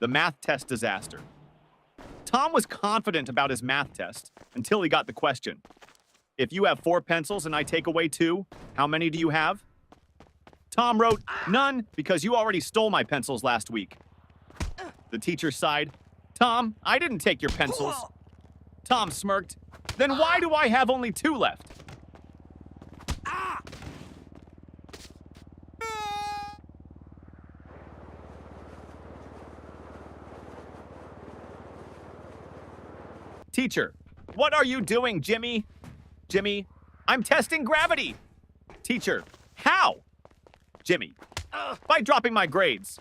The math test disaster. Tom was confident about his math test until he got the question. If you have 4 pencils and I take away 2, how many do you have? Tom wrote, none, because you already stole my pencils last week. The teacher sighed. Tom, I didn't take your pencils. Tom smirked. Then why do I have only 2 left? Teacher, what are you doing, Jimmy? Jimmy, I'm testing gravity. Teacher, how? Jimmy, by dropping my grades.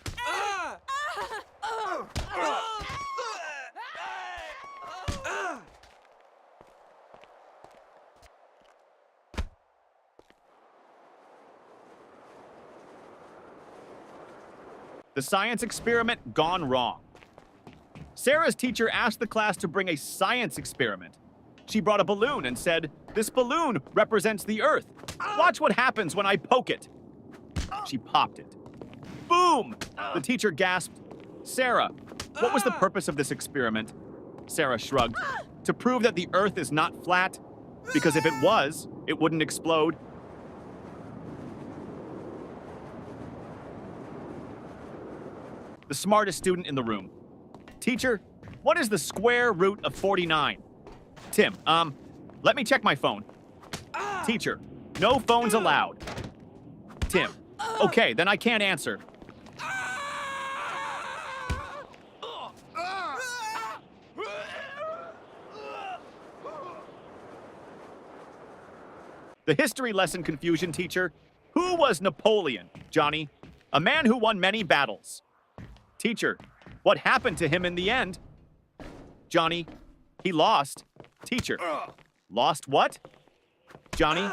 The science experiment gone wrong. Sarah's teacher asked the class to bring a science experiment. She brought a balloon and said, "This balloon represents the Earth. Watch what happens when I poke it." She popped it. Boom! The teacher gasped, "Sarah, what was the purpose of this experiment?" Sarah shrugged. "To prove that the Earth is not flat, because if it was, it wouldn't explode." The smartest student in the room. Teacher, what is the square root of 49? Tim, let me check my phone. Teacher, no phones allowed. Tim, okay, then I can't answer. The history lesson confusion teacher. Who was Napoleon, Johnny? A man who won many battles. Teacher, what happened to him in the end? Johnny, he lost. Teacher, lost what? Johnny,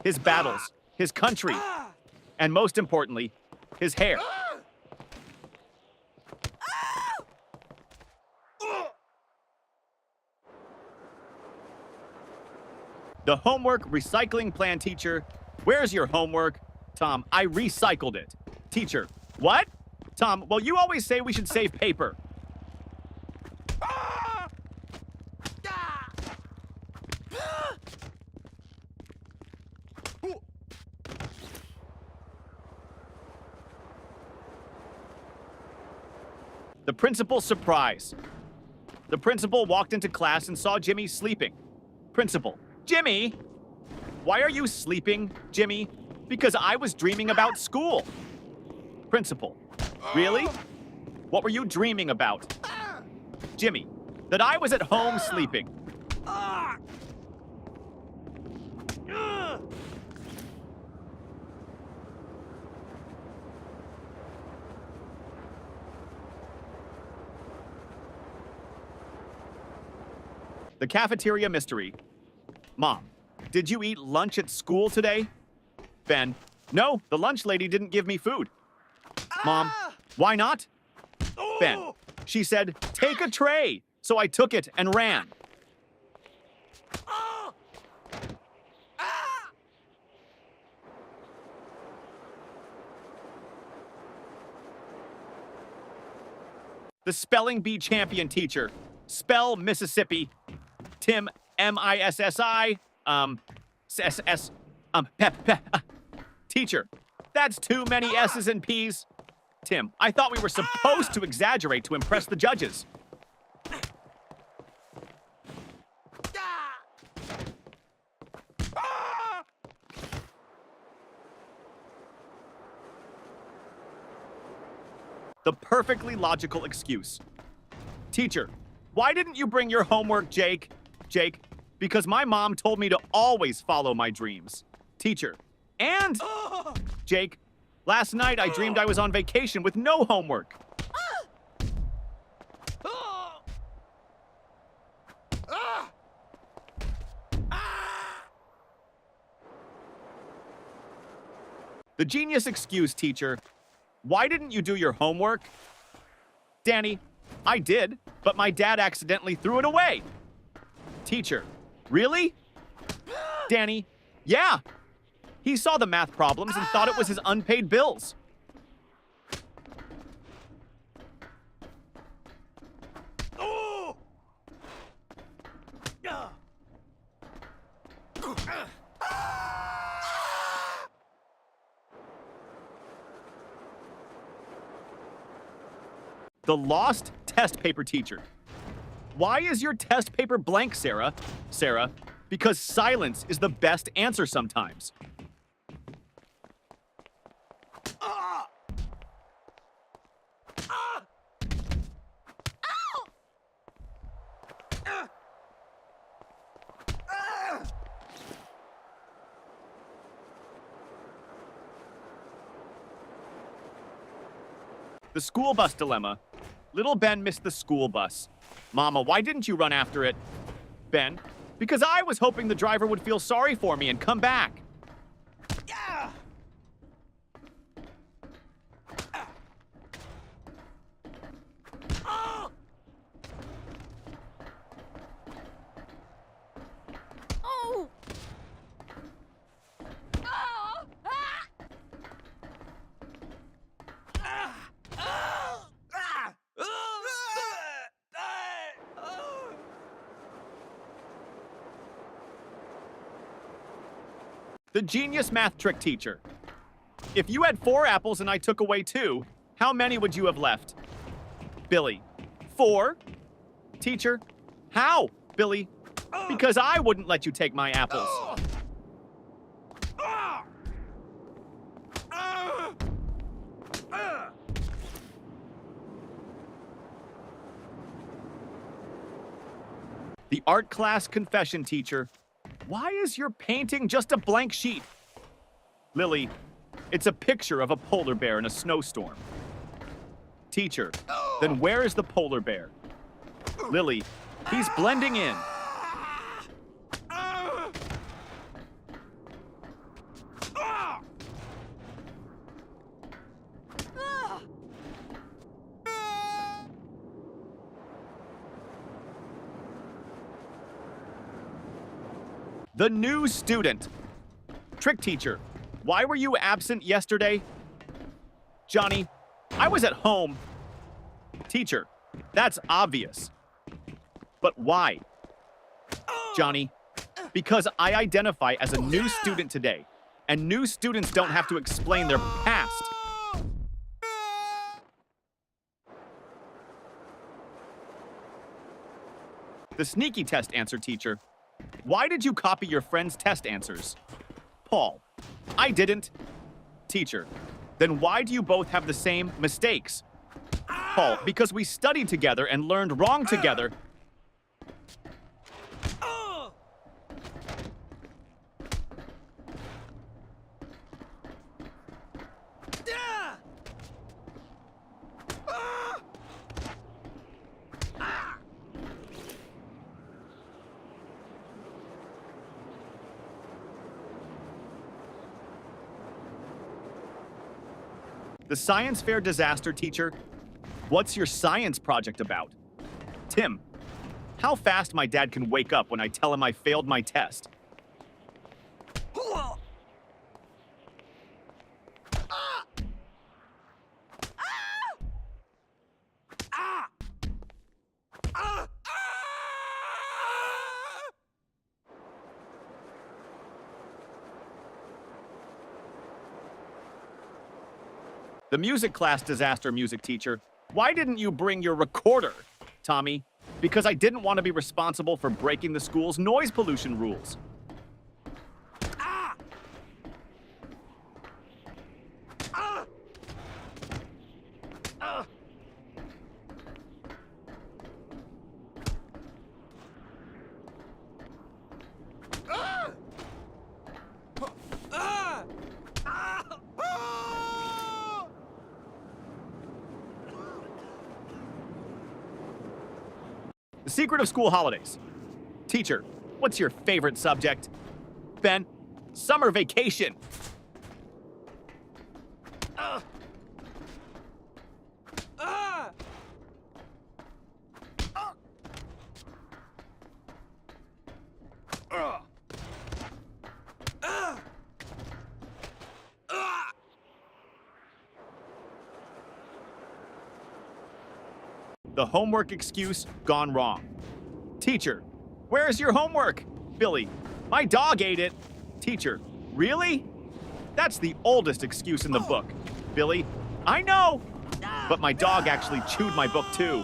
his battles, his country, and most importantly, his hair. The homework recycling plan teacher. Where's your homework? Tom, I recycled it. Teacher, what? Tom, well, you always say we should save paper. The principal's surprise. The principal walked into class and saw Jimmy sleeping. Principal, Jimmy! Why are you sleeping, Jimmy? Because I was dreaming about school. Principal, really? What were you dreaming about? Jimmy, that I was at home sleeping. The cafeteria mystery. Mom, did you eat lunch at school today? Ben, no, the lunch lady didn't give me food. Mom, why not? Ben, she said, take a tray. So I took it and ran. The spelling bee champion teacher. Spell Mississippi. Tim, M-I-S-S-I, S-S, Teacher, that's too many S's and P's. Tim, I thought we were supposed to exaggerate to impress the judges. The perfectly logical excuse. Teacher, why didn't you bring your homework, Jake? Jake, because my mom told me to always follow my dreams. Teacher, and Jake, last night I dreamed I was on vacation with no homework. The genius excuse, teacher. Why didn't you do your homework? Danny, I did, but my dad accidentally threw it away. Teacher, really? Danny, yeah. He saw the math problems and thought it was his unpaid bills. The lost test paper teacher. Why is your test paper blank, Sarah? Sarah, because silence is the best answer sometimes. The school bus dilemma. Little Ben missed the school bus. Mama, why didn't you run after it? Ben, because I was hoping the driver would feel sorry for me and come back. Yeah. Oh. Oh. The genius math trick teacher. If you had 4 apples and I took away 2, how many would you have left? Billy, 4? Teacher, how? Billy, because I wouldn't let you take my apples. The art class confession teacher. Why is your painting just a blank sheet? Lily, it's a picture of a polar bear in a snowstorm. Teacher, then where is the polar bear? Lily, he's blending in. The new student. Trick teacher, why were you absent yesterday? Johnny, I was at home. Teacher, that's obvious. But why? Johnny, because I identify as a new student today, and new students don't have to explain their past. The sneaky test answer teacher. Why did you copy your friend's test answers? Paul, I didn't. Teacher, then why do you both have the same mistakes? Paul, because we studied together and learned wrong together. The science fair disaster teacher. What's your science project about? Tim, how fast my dad can wake up when I tell him I failed my test. The music class disaster music teacher. Why didn't you bring your recorder? Tommy, because I didn't want to be responsible for breaking the school's noise pollution rules. The secret of school holidays. Teacher, what's your favorite subject? Ben, summer vacation. The homework excuse gone wrong. Teacher, where's your homework? Billy, my dog ate it. Teacher, really? That's the oldest excuse in the book. Billy, I know. But my dog actually chewed my book too.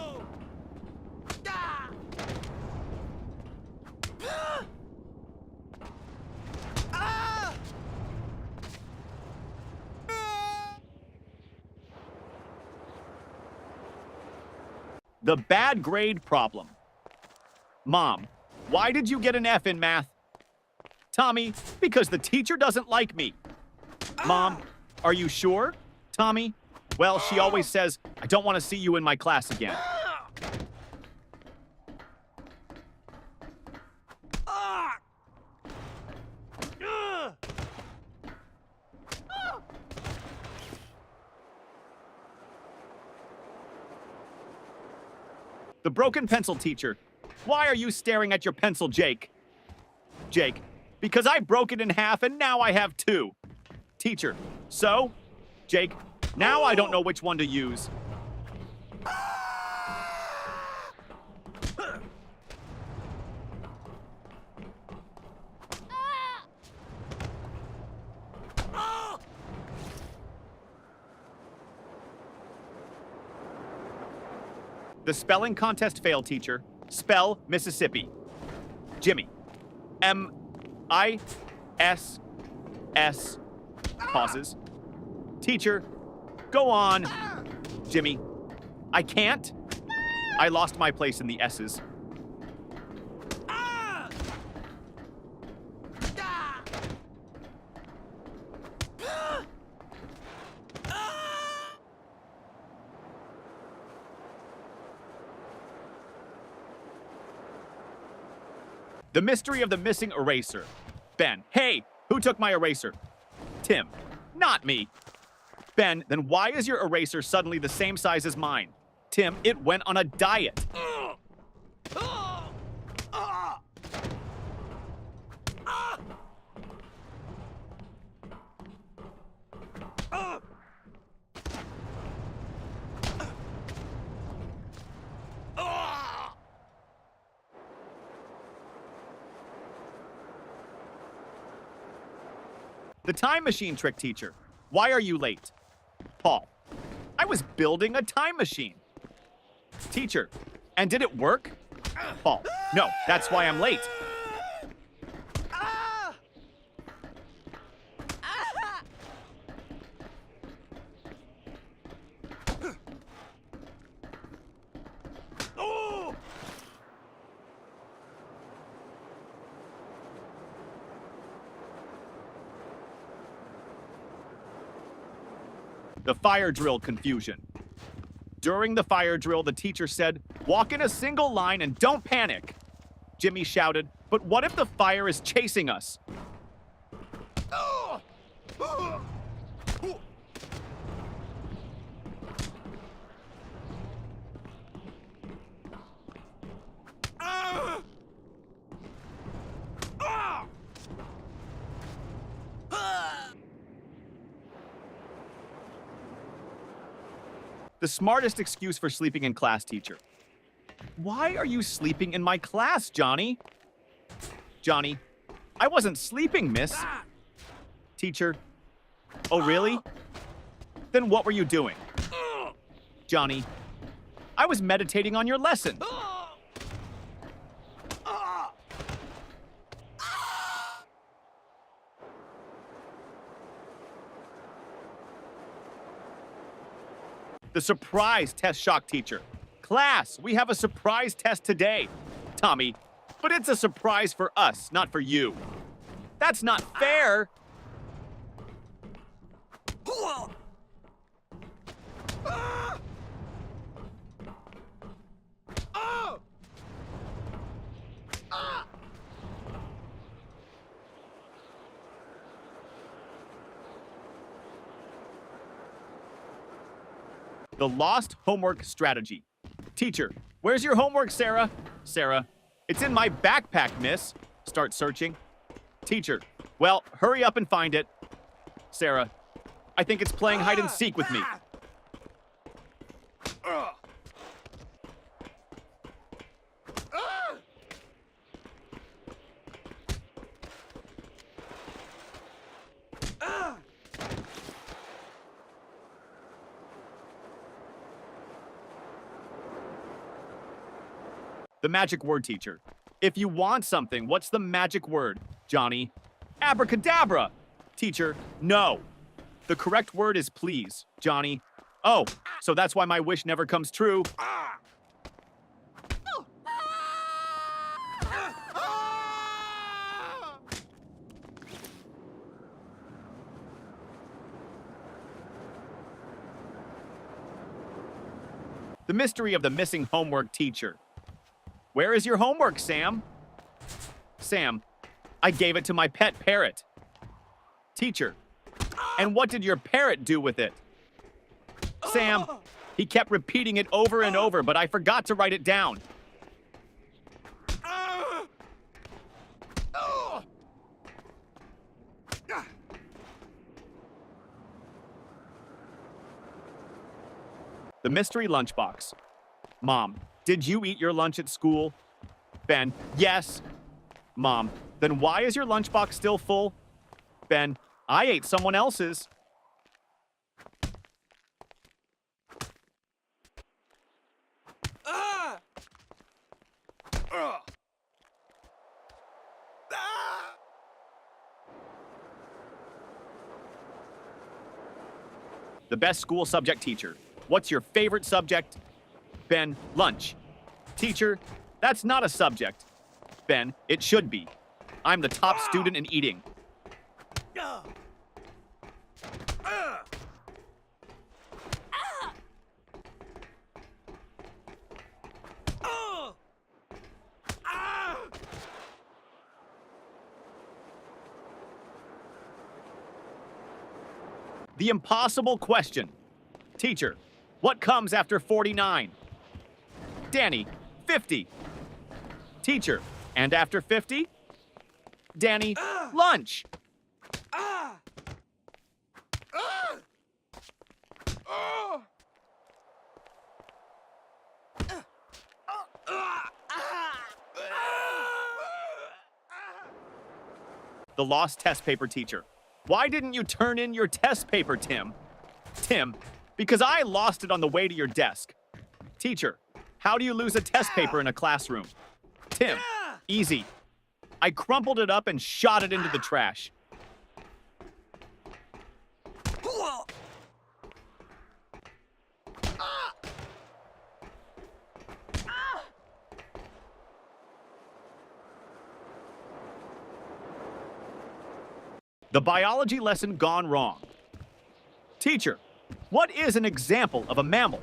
The bad grade problem. Mom, why did you get an F in math? Tommy, because the teacher doesn't like me. Mom, are you sure? Tommy, well, she always says, I don't want to see you in my class again. The broken pencil teacher. Why are you staring at your pencil, Jake? Jake, because I broke it in half and now I have two. Teacher, so? Jake, now I don't know which one to use. The spelling contest failed, teacher. Spell Mississippi. Jimmy. M-I-S-S. Pauses. Teacher, go on. Jimmy. I can't. I lost my place in the S's. The mystery of the missing eraser. Ben, hey, who took my eraser? Tim, not me. Ben, then why is your eraser suddenly the same size as mine? Tim, it went on a diet. The time machine trick teacher. Why are you late? Paul. I was building a time machine. Teacher. And did it work? Paul. No, that's why I'm late. The fire drill confusion. During the fire drill, the teacher said, walk in a single line and don't panic. Jimmy shouted, but what if the fire is chasing us? The smartest excuse for sleeping in class, teacher. Why are you sleeping in my class, Johnny? Johnny, I wasn't sleeping, miss. Teacher, oh really? Then what were you doing? Johnny, I was meditating on your lesson. The surprise test shock teacher. Class, we have a surprise test today. Tommy, but it's a surprise for us, not for you. That's not fair. The lost homework strategy. Teacher, where's your homework, Sarah? Sarah, it's in my backpack, miss. Start searching. Teacher, well, hurry up and find it. Sarah, I think it's playing hide and seek with me. The magic word, teacher. If you want something, what's the magic word, Johnny? Abracadabra! Teacher, no. The correct word is please, Johnny. Oh, so that's why my wish never comes true. The mystery of the missing homework teacher. Where is your homework, Sam? Sam, I gave it to my pet parrot. Teacher, and what did your parrot do with it? Sam, he kept repeating it over and over, but I forgot to write it down. The mystery lunchbox. Mom, did you eat your lunch at school? Ben, yes. Mom, then why is your lunchbox still full? Ben, I ate someone else's. The best school subject teacher. What's your favorite subject? Ben, lunch. Teacher, that's not a subject. Ben, it should be. I'm the top student in eating. The impossible question. Teacher, what comes after 49? Danny, 50. Teacher, and after 50? Danny, lunch. The lost test paper teacher. Why didn't you turn in your test paper, Tim? Tim, because I lost it on the way to your desk. Teacher, how do you lose a test paper in a classroom? Tim, easy. I crumpled it up and shot it into the trash. The biology lesson gone wrong. Teacher, what is an example of a mammal?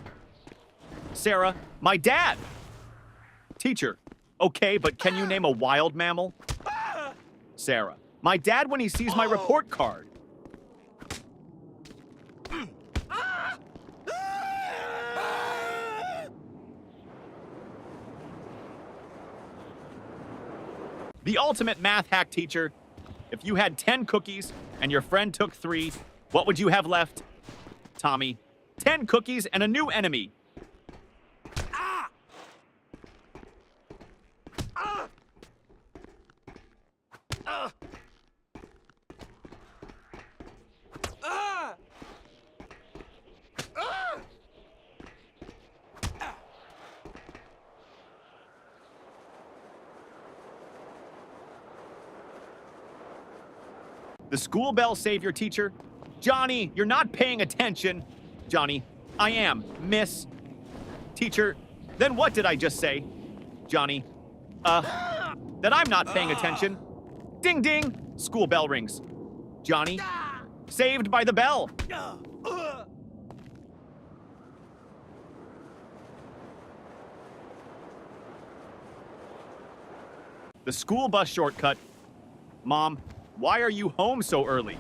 Sarah, my dad. Teacher, okay, but can you name a wild mammal? Sarah, my dad when he sees my report card. The ultimate math hack teacher. If you had 10 cookies and your friend took 3, what would you have left? Tommy, 10 cookies and a new enemy. The school bell savior teacher. Johnny, you're not paying attention. Johnny, I am, miss. Teacher, then what did I just say? Johnny, that I'm not paying attention. Ding ding, school bell rings. Johnny, saved by the bell. The school bus shortcut. Mom, why are you home so early?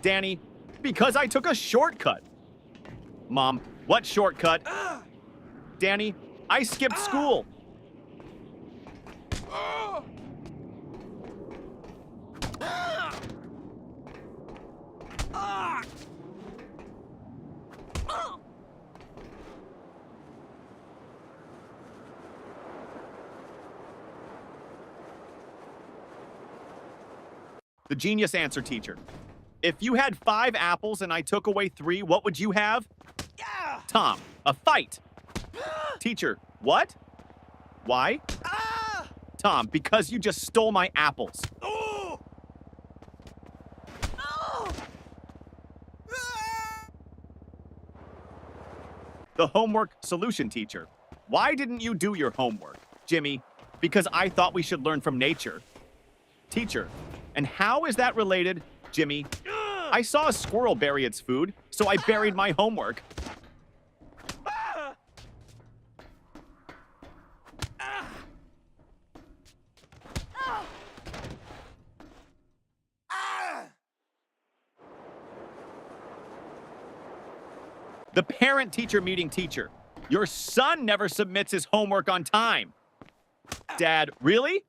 Danny, because I took a shortcut. Mom, what shortcut? Danny, I skipped school. The genius answer teacher. If you had 5 apples and I took away 3, what would you have? Tom, a fight. Teacher, what? Why? Tom, because you just stole my apples. The homework solution teacher. Why didn't you do your homework? Jimmy, because I thought we should learn from nature. Teacher, and how is that related? Jimmy, I saw a squirrel bury its food, so I buried my homework. The parent-teacher meeting teacher. Your son never submits his homework on time. Dad, really?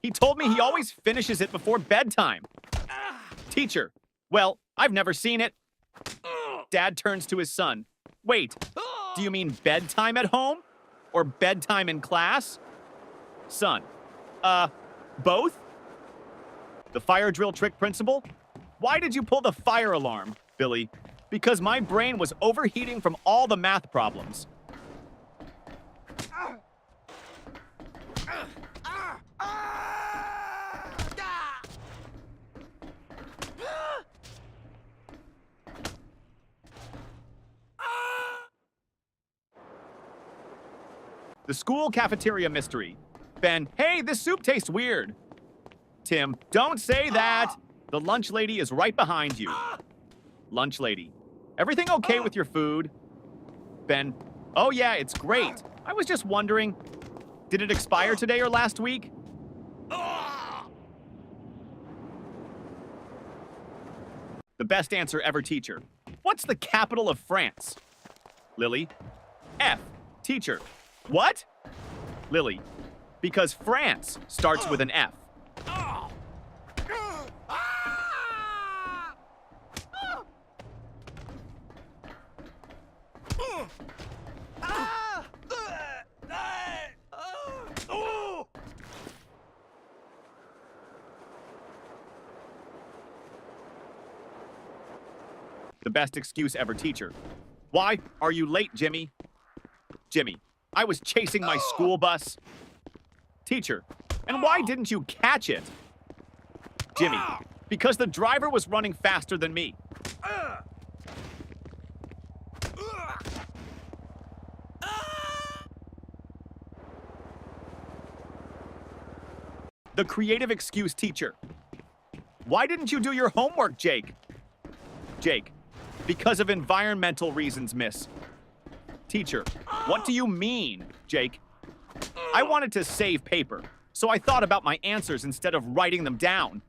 He told me he always finishes it before bedtime. Teacher, well, I've never seen it. Dad turns to his son. Wait, do you mean bedtime at home? Or bedtime in class? Son, both? The fire drill trick principal? Why did you pull the fire alarm, Billy? Because my brain was overheating from all the math problems. The school cafeteria mystery. Ben, hey, this soup tastes weird. Tim, don't say that. The lunch lady is right behind you. Lunch lady, everything okay with your food? Ben, oh yeah, it's great. I was just wondering, did it expire today or last week? The best answer ever teacher. What's the capital of France? Lily, F. Teacher, what? Lily, because France starts with an F. The best excuse ever teacher. Why are you late, Jimmy? Jimmy, I was chasing my school bus. Teacher, and why didn't you catch it? Jimmy, because the driver was running faster than me. The creative excuse teacher. Why didn't you do your homework, Jake? Jake, because of environmental reasons, miss. Teacher, what do you mean, Jake? I wanted to save paper, so I thought about my answers instead of writing them down.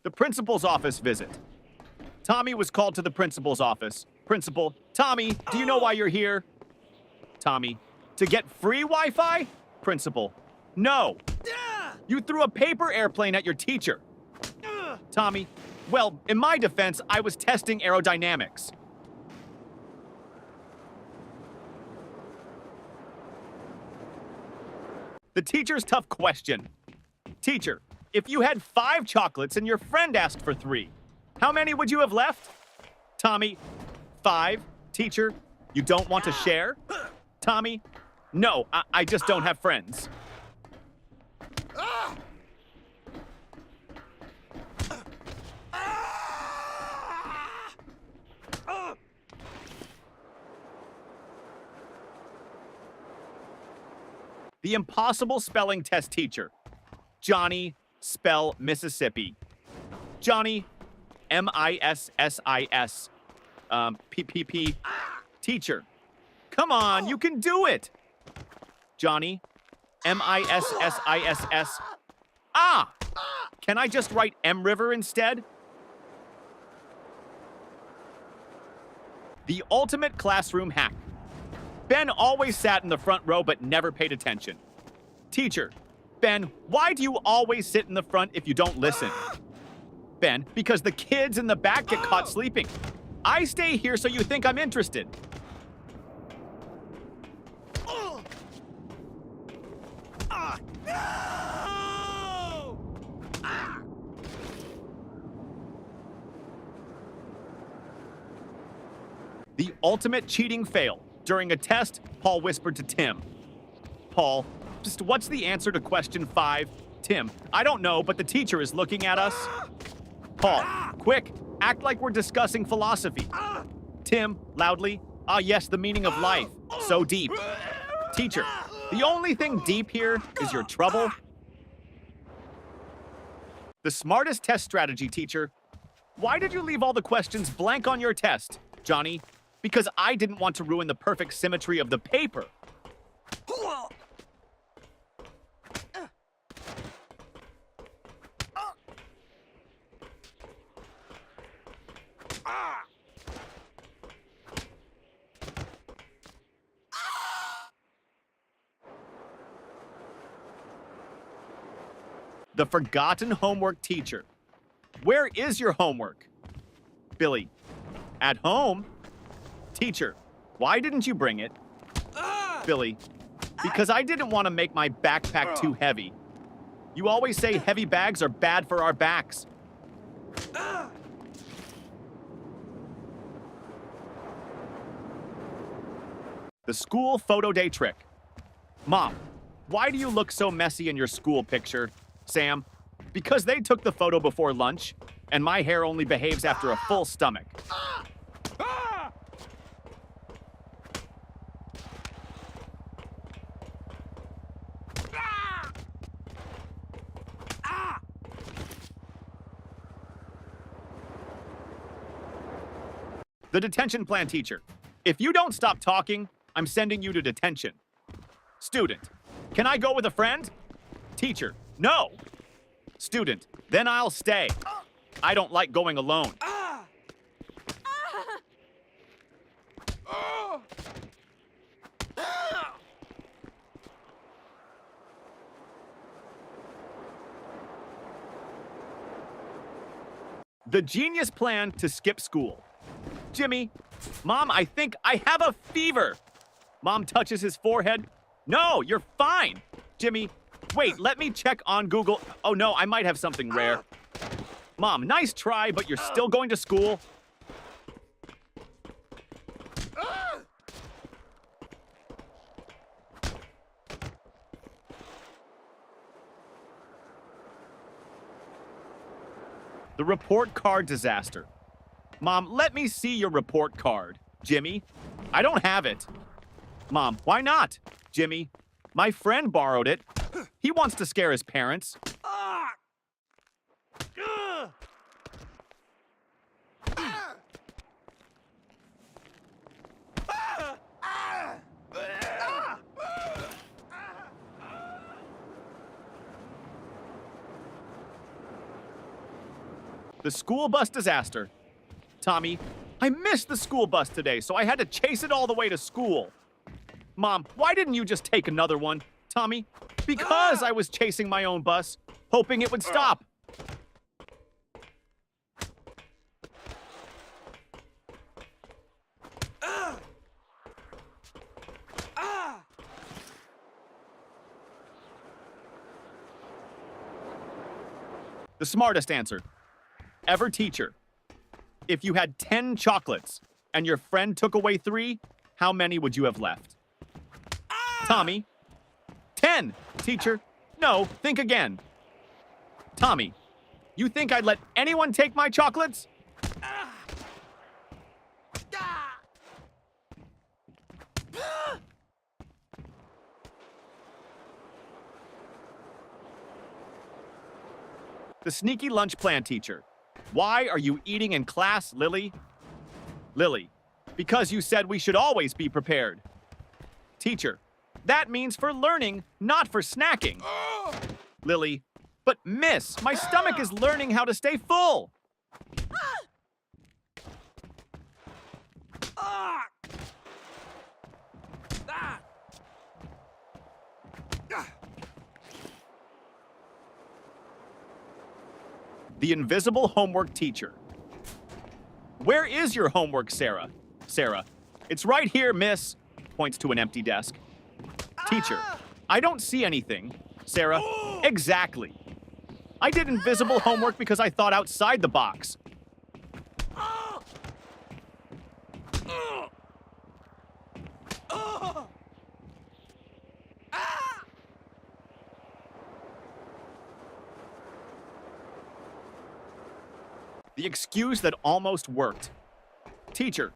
The principal's office visit. Tommy was called to the principal's office. Principal, Tommy, do you know why you're here? Tommy, to get free Wi-Fi? Principal, no. You threw a paper airplane at your teacher. Tommy, well, in my defense, I was testing aerodynamics. The teacher's tough question. Teacher, if you had 5 chocolates and your friend asked for 3, how many would you have left? Tommy, 5. Teacher, you don't want to share? Tommy, no, I just don't have friends. The impossible spelling test teacher. Johnny, spell Mississippi. Johnny, M-I-S-S-I-S. P-P-P. Teacher, come on, you can do it. Johnny, M-I-S-S-I-S-S. Ah! Can I just write M River instead? The ultimate classroom hack. Ben always sat in the front row but never paid attention. Teacher, Ben, why do you always sit in the front if you don't listen? Ben, because the kids in the back get caught sleeping. I stay here so you think I'm interested. The ultimate cheating fail. During a test, Paul whispered to Tim. Paul, just what's the answer to question 5? Tim, I don't know, but the teacher is looking at us. Paul, quick, act like we're discussing philosophy. Tim, loudly, ah yes, the meaning of life. So deep. Teacher, the only thing deep here is your trouble. The smartest test strategy, teacher. Why did you leave all the questions blank on your test, Johnny? Because I didn't want to ruin the perfect symmetry of the paper. The forgotten homework teacher. Where is your homework? Billy, at home? Teacher, why didn't you bring it? Billy, because I didn't want to make my backpack too heavy. You always say heavy bags are bad for our backs. The school photo day trick. Mom, why do you look so messy in your school picture? Sam, because they took the photo before lunch, and my hair only behaves after a full stomach. The detention plan teacher. If you don't stop talking, I'm sending you to detention. Student, can I go with a friend? Teacher, no. Student, then I'll stay. I don't like going alone. The genius plan to skip school. Jimmy, Mom, I think I have a fever. Mom touches his forehead. No, you're fine. Jimmy, wait, let me check on Google. Oh no, I might have something rare. Mom, nice try, but you're still going to school. The report card disaster. Mom, let me see your report card. Jimmy, I don't have it. Mom, why not? Jimmy, my friend borrowed it. He wants to scare his parents. The school bus disaster. Tommy, I missed the school bus today, so I had to chase it all the way to school. Mom, why didn't you just take another one? Tommy, because I was chasing my own bus, hoping it would stop. The smartest answer. Ever teacher. If you had 10 chocolates and your friend took away 3, how many would you have left? Tommy. 10, teacher. No, think again. Tommy, you think I'd let anyone take my chocolates? The sneaky lunch plan teacher. Why are you eating in class, Lily? Lily, because you said we should always be prepared. Teacher, that means for learning, not for snacking. Lily, but miss, my stomach is learning how to stay full. The invisible homework teacher. Where is your homework, Sarah? Sarah, it's right here, miss. Points to an empty desk. Teacher, I don't see anything. Sarah, exactly. I did invisible homework because I thought outside the box. The excuse that almost worked. Teacher,